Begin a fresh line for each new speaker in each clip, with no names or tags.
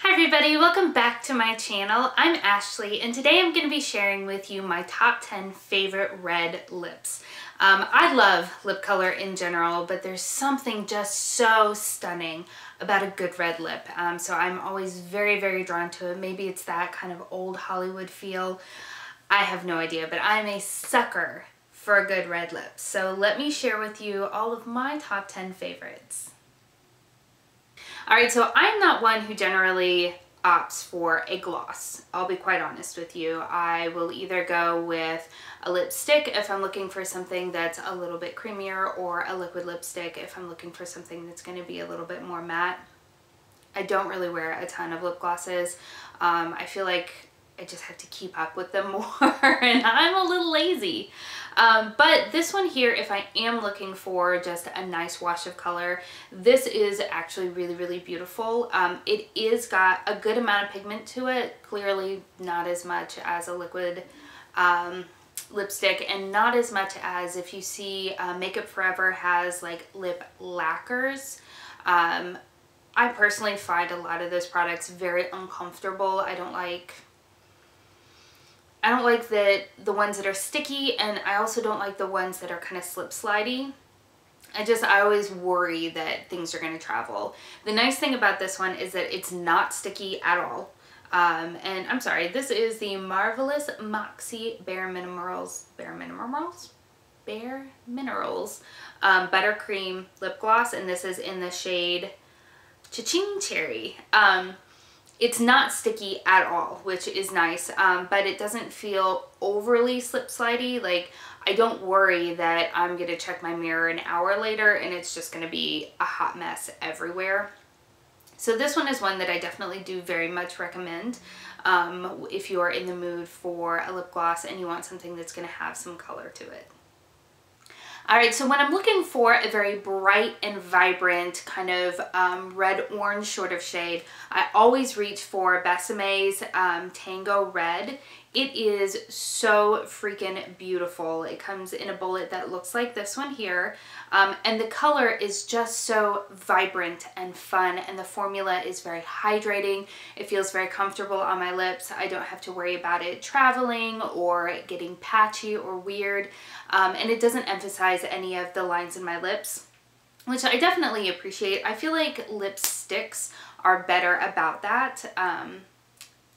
Hi everybody, welcome back to my channel. I'm Ashley and today I'm going to be sharing with you my top 10 favorite red lips. I love lip color in general, but there's something just so stunning about a good red lip. So I'm always very drawn to it. Maybe it's that kind of old Hollywood feel. I have no idea, but I'm a sucker for a good red lip. So let me share with you all of my top 10 favorites. Alright, so I'm not one who generally opts for a gloss. I'll be quite honest with you. I will either go with a lipstick if I'm looking for something that's a little bit creamier, or a liquid lipstick if I'm looking for something that's going to be a little bit more matte. I don't really wear a ton of lip glosses. I feel like I just have to keep up with them more and I'm a little lazy. But this one here, if I am looking for just a nice wash of color, this is actually really beautiful. It is got a good amount of pigment to it, clearly not as much as a liquid lipstick, and not as much as if you see Makeup Forever has like lip lacquers. I personally find a lot of those products very uncomfortable. I don't like the ones that are sticky, and I also don't like the ones that are kind of slip slidey. I always worry that things are going to travel. The nice thing about this one is that it's not sticky at all. And I'm sorry, this is the Marvelous Moxie Bare Minerals Buttercream Lip Gloss, and this is in the shade Cha-Ching Cherry. It's not sticky at all, which is nice, but it doesn't feel overly slip slidey. Like, I don't worry that I'm going to check my mirror an hour later and it's just going to be a hot mess everywhere. So this one is one that I definitely do very much recommend if you're in the mood for a lip gloss and you want something that's going to have some color to it. Alright, so when I'm looking for a very bright and vibrant kind of red-orange sort of shade, I always reach for Bess's Tango Red. It is so freaking beautiful. It comes in a bullet that looks like this one here, and the color is just so vibrant and fun, and the formula is very hydrating. It feels very comfortable on my lips. I don't have to worry about it traveling or getting patchy or weird, and it doesn't emphasize any of the lines in my lips, which I definitely appreciate. I feel like lipsticks are better about that.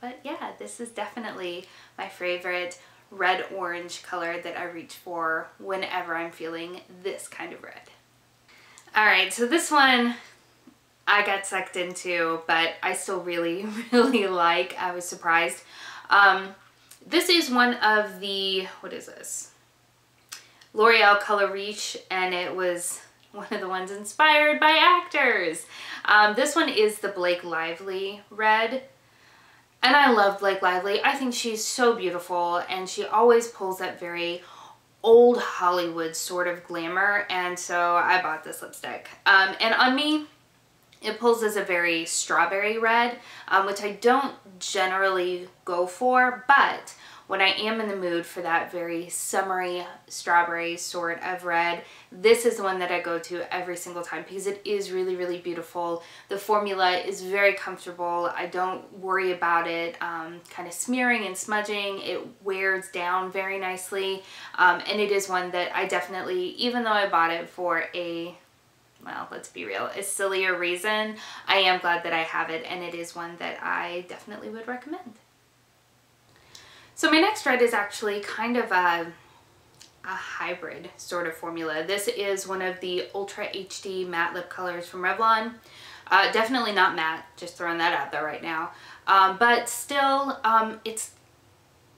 But yeah, this is definitely my favorite red-orange color that I reach for whenever I'm feeling this kind of red. Alright, so this one I got sucked into, but I still really like. I was surprised. This is one of the, what is this? L'Oreal Color Riche, and it was one of the ones inspired by actors. This one is the Blake Lively red. And I love Blake Lively. I think she's so beautiful, and she always pulls that very old Hollywood sort of glamour, and so I bought this lipstick. And on me, it pulls as a very strawberry red, which I don't generally go for, but when I am in the mood for that very summery strawberry sort of red, this is the one that I go to every single time because it is really beautiful. The formula is very comfortable. I don't worry about it kind of smearing and smudging. It wears down very nicely, and it is one that I definitely, even though I bought it for a, well, let's be real, a sillier reason, I am glad that I have it, and it is one that I definitely would recommend. So my next red is actually kind of a hybrid sort of formula. This is one of the Ultra HD matte lip colors from Revlon. Definitely not matte, just throwing that out there right now. But still, it's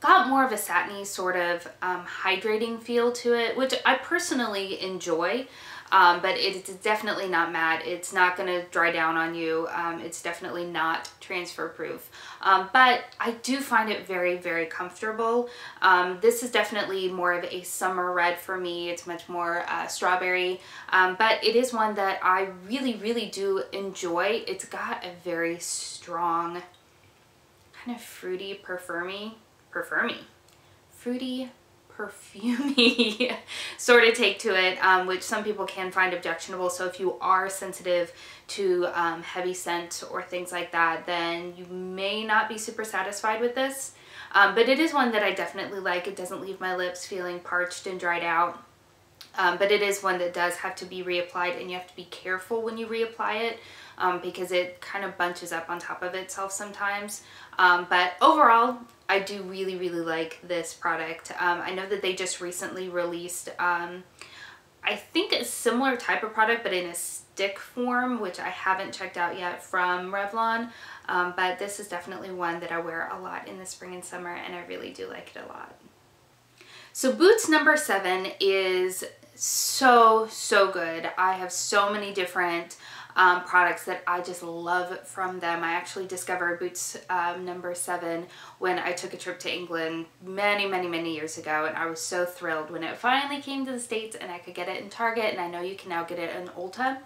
got more of a satiny sort of hydrating feel to it, which I personally enjoy. But it's definitely not matte. It's not going to dry down on you. It's definitely not transfer proof. But I do find it very comfortable. This is definitely more of a summer red for me. It's much more strawberry. But it is one that I really do enjoy. It's got a very strong kind of fruity fruity perfumey sort of take to it, which some people can find objectionable. So if you are sensitive to heavy scent or things like that, then you may not be super satisfied with this. But it is one that I definitely like. It doesn't leave my lips feeling parched and dried out. But it is one that does have to be reapplied, and you have to be careful when you reapply it because it kind of bunches up on top of itself sometimes. But overall, I do really, really like this product. I know that they just recently released, I think a similar type of product, but in a stick form, which I haven't checked out yet from Revlon. But this is definitely one that I wear a lot in the spring and summer, and I really do like it a lot. So Boots number 7 is so good. I have so many different products that I just love from them. I actually discovered Boots number 7 when I took a trip to England many years ago, and I was so thrilled when it finally came to the States and I could get it in Target, and I know you can now get it in Ulta.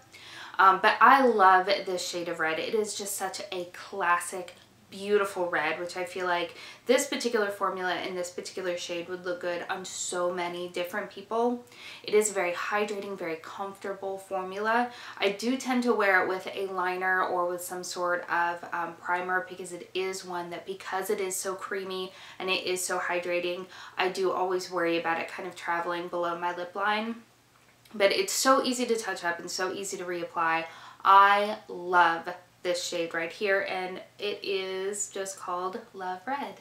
But I love this shade of red. It is just such a classic, beautiful red, which I feel like this particular formula in this particular shade would look good on so many different people. It is a very hydrating, very comfortable formula. I do tend to wear it with a liner or with some sort of primer, because it is one that, because it is so creamy and it is so hydrating, I do always worry about it kind of traveling below my lip line. But it's so easy to touch up and so easy to reapply. I love this shade right here, and it is just called Love Red.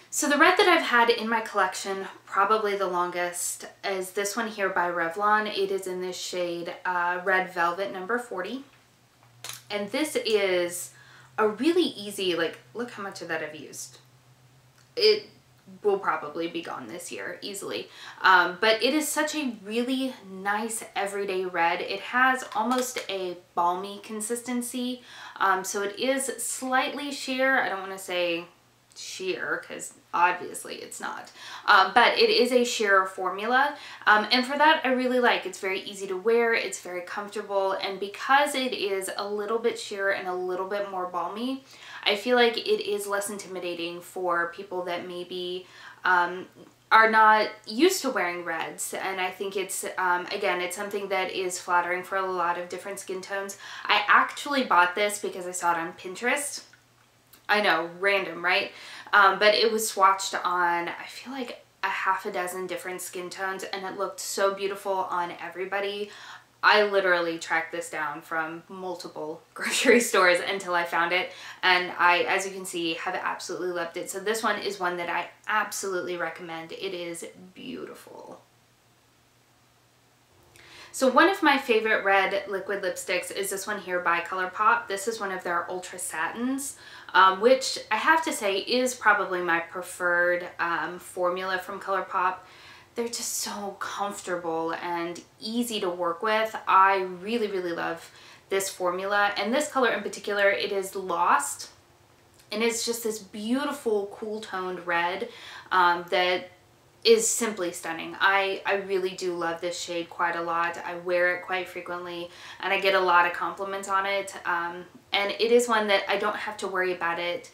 So the red that I've had in my collection probably the longest is this one here by Revlon. It is in this shade Red Velvet number 40. And this is a really easy, like, look how much of that I've used. It will probably be gone this year easily. But it is such a really nice everyday red. It has almost a balmy consistency. So it is slightly sheer. I don't want to say sheer because obviously it's not. But it is a sheer formula. And for that I really like. It's very easy to wear. It's very comfortable. And because it is a little bit sheer and a little bit more balmy, I feel like it is less intimidating for people that maybe are not used to wearing reds. And I think it's, again, it's something that is flattering for a lot of different skin tones. I actually bought this because I saw it on Pinterest. I know, random, right? But it was swatched on, I feel like, a half a dozen different skin tones, and it looked so beautiful on everybody. I literally tracked this down from multiple grocery stores until I found it, and I, as you can see, have absolutely loved it. So this one is one that I absolutely recommend. It is beautiful. So one of my favorite red liquid lipsticks is this one here by Colourpop. This is one of their Ultra Satins, which I have to say is probably my preferred formula from Colourpop. They're just so comfortable and easy to work with. I really love this formula, and this color in particular, it is Lost, and it's just this beautiful cool toned red that is simply stunning. I really do love this shade quite a lot. I wear it quite frequently, and I get a lot of compliments on it. And it is one that I don't have to worry about it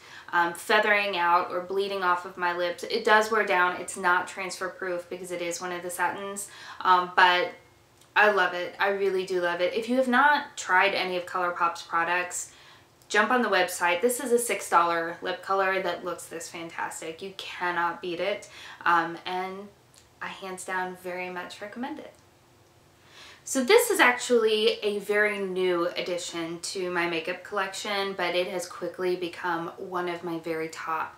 feathering out or bleeding off of my lips. It does wear down. It's not transfer proof because it is one of the satins, but I love it. I really do love it. If you have not tried any of Colourpop's products, jump on the website. This is a $6 lip color that looks this fantastic. You cannot beat it, and I hands down very much recommend it. So this is actually a very new addition to my makeup collection, but it has quickly become one of my very top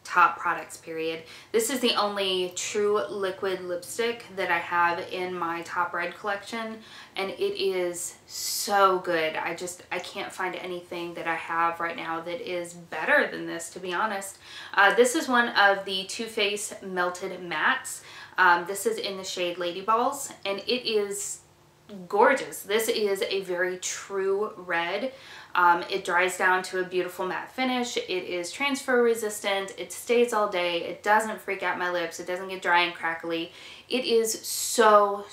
products, period. This is the only true liquid lipstick that I have in my top red collection, and it is so good. I can't find anything that I have right now that is better than this, to be honest. This is one of the Too Faced Melted Mattes. This is in the shade Lady Balls, and it is gorgeous. This is a very true red. It dries down to a beautiful matte finish. It is transfer resistant. It stays all day. It doesn't freak out my lips. It doesn't get dry and crackly. It is so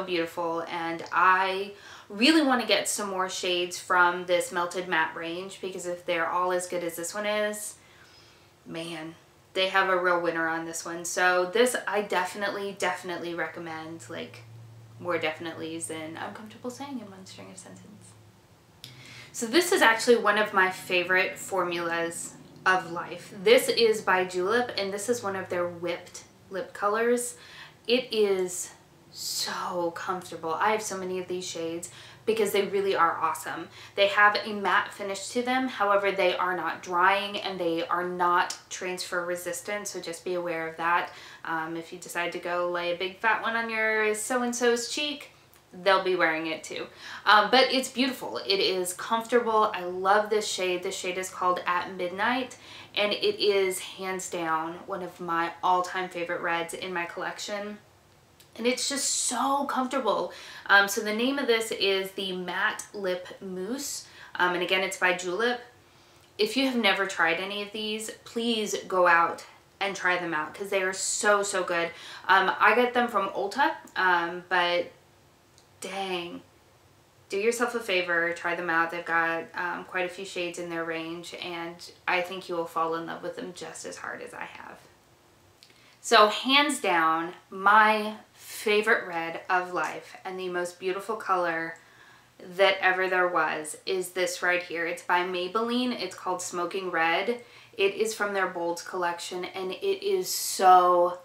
beautiful, and I really want to get some more shades from this melted matte range, because if they're all as good as this one is, man, they have a real winner on this one. So this I definitely recommend, like more definitelys than I'm comfortable saying in one string of sentence. So this is actually one of my favorite formulas of life. This is by JULEP, and this is one of their whipped lip colors. It is so comfortable. I have so many of these shades because they really are awesome. They have a matte finish to them, however they are not drying and they are not transfer resistant, so just be aware of that. If you decide to go lay a big fat one on your so-and-so's cheek, they'll be wearing it too. But it's beautiful. It is comfortable. I love this shade. This shade is called At Midnight, and it is hands down one of my all-time favorite reds in my collection. And it's just so comfortable. So the name of this is the Matte Lip Mousse. And again, it's by JULEP. If you have never tried any of these, please go out and try them out because they are so good. I get them from Ulta, but dang, do yourself a favor, try them out. They've got quite a few shades in their range, and I think you will fall in love with them just as hard as I have. So hands down, my favorite red of life and the most beautiful color that ever there was is this right here. It's by Maybelline. It's called Smoking Red. It is from their Bolds collection, and it is so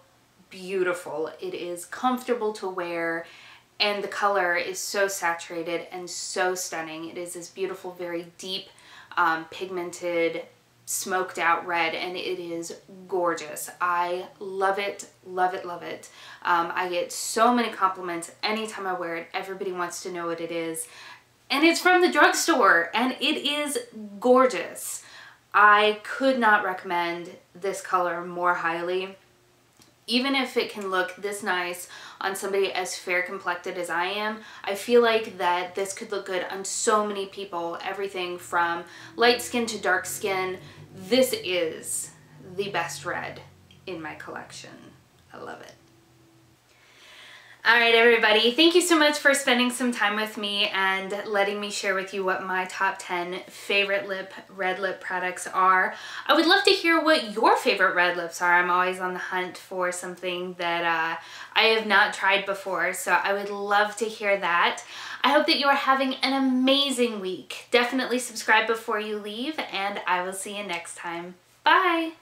beautiful. It is comfortable to wear, and the color is so saturated and so stunning. It is this beautiful, very deep, pigmented, smoked out red, and it is gorgeous. I love it, love it, love it. I get so many compliments anytime I wear it. Everybody wants to know what it is. And it's from the drugstore, and it is gorgeous. I could not recommend this color more highly. Even if it can look this nice on somebody as fair complected as I am, I feel like that this could look good on so many people, everything from light skin to dark skin. This is the best red in my collection. I love it. Alright everybody, thank you so much for spending some time with me and letting me share with you what my top 10 favorite red lip products are. I would love to hear what your favorite red lips are. I'm always on the hunt for something that I have not tried before, so I would love to hear that. I hope that you are having an amazing week. Definitely subscribe before you leave, and I will see you next time. Bye!